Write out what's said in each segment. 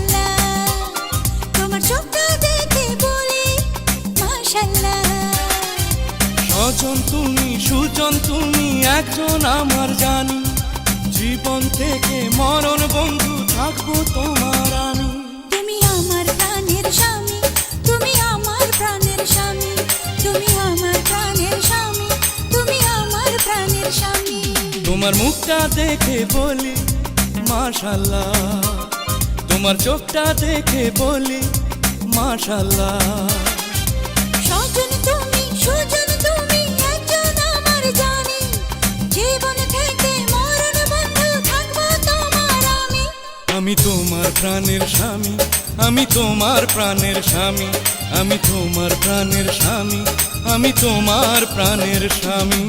মাশাআল্লাহ, তোমার চোখটা দেখে বলি মাশাআল্লাহ। স্বজন তুমি, সুজন তুমি, একজন আমার জানি, জীবন থেকে মরণ বন্ধু থাকবো তোমার আমি। তুমি আমার প্রাণের স্বামী, তুমি আমার প্রাণের স্বামী, তুমি আমার প্রাণের স্বামী, তুমি আমার প্রাণের স্বামী। তোমার মুখটা দেখে বলি মাশাআল্লাহ, তোমার চোখটা দেখে বলি মাশাআল্লাহ। স্বজন তুমি, সুজন তুমি, একজন আমার জানি, জীবন থেকে মরণ বন্ধু থাকবো তোমার আমি। আমি তোমার প্রাণের স্বামী, আমি তোমার প্রাণের স্বামী, আমি তোমার প্রাণের স্বামী, আমি তোমার প্রাণের স্বামী।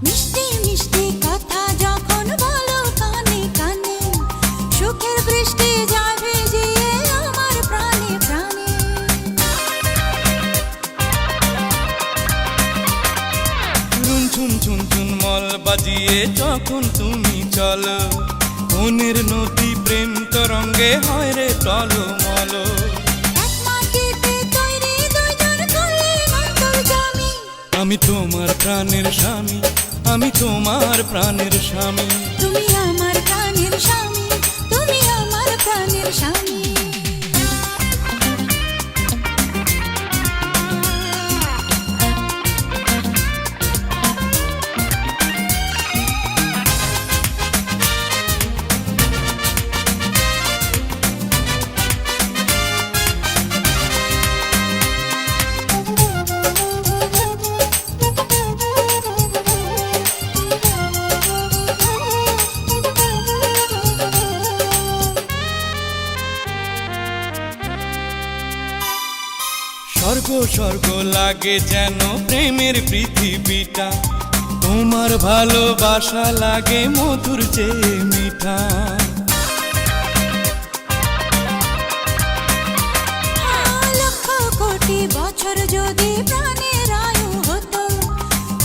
মিষ্টি মিষ্টি কথা যখন বলো কানে কানে, সুখের বৃষ্টি যায় ভিজিয়ে আমার প্রাণে প্রাণে। চুন চুন চুন চুন মল বাজিয়ে যখন তুমি চলো, মনের নদী প্রেম তরঙ্গে হয় রে টলমল। এক মাটিতে তৈরি দুইজন করলে অন্তর্যামী। আমি তোমার প্রাণের স্বামী, আমি তোমার প্রাণের স্বামী। তুমি আমার প্রাণের স্বামী, তুমি আমার প্রাণের স্বামী। স্বর্গ স্বর্গ লাগে যেন প্রেমের পৃথিবীটা, তোমার ভালোবাসা লাগে মধুর চেয়ে মিঠা। লক্ষ কোটি বছর যদি প্রাণের আয়ু হতো,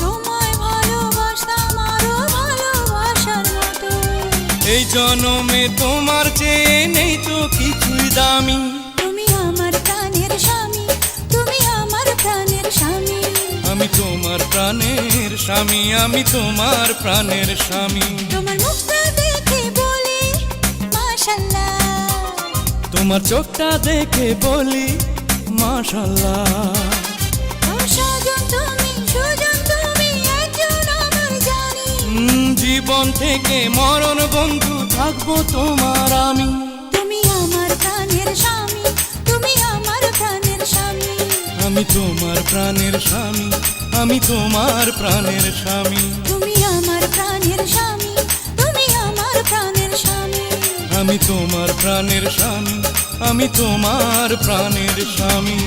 তোমায় ভালোবাসতাম আরো ভালোবাসার মতো। এই জনমে তোমার চেয়ে নেই তো কিছুই দামি। তুমি আমার প্রাণের স্বামী, তুমি আমার প্রাণের স্বামী। আমি তোমার প্রাণের স্বামী, আমি তোমার প্রাণের স্বামী। তোমার মুখটা দেখে বলি মাশাআল্লাহ, তোমার চোখটা দেখে বলি মাশাআল্লাহ। ও স্বজন তুমি, সুজন তুমি, একজন আমার জানি, জীবন থেকে মরণ বন্ধু থাকবো তোমার আমি। তুমি আমার প্রাণের স্বামী, তুমি আমার প্রাণের স্বামী। আমি তোমার প্রাণের স্বামী, আমি তোমার প্রাণের স্বামী। তুমি আমার প্রাণের স্বামী, তুমি আমার প্রাণের স্বামী। আমি তোমার প্রাণের স্বামী, আমি তোমার প্রাণের স্বামী।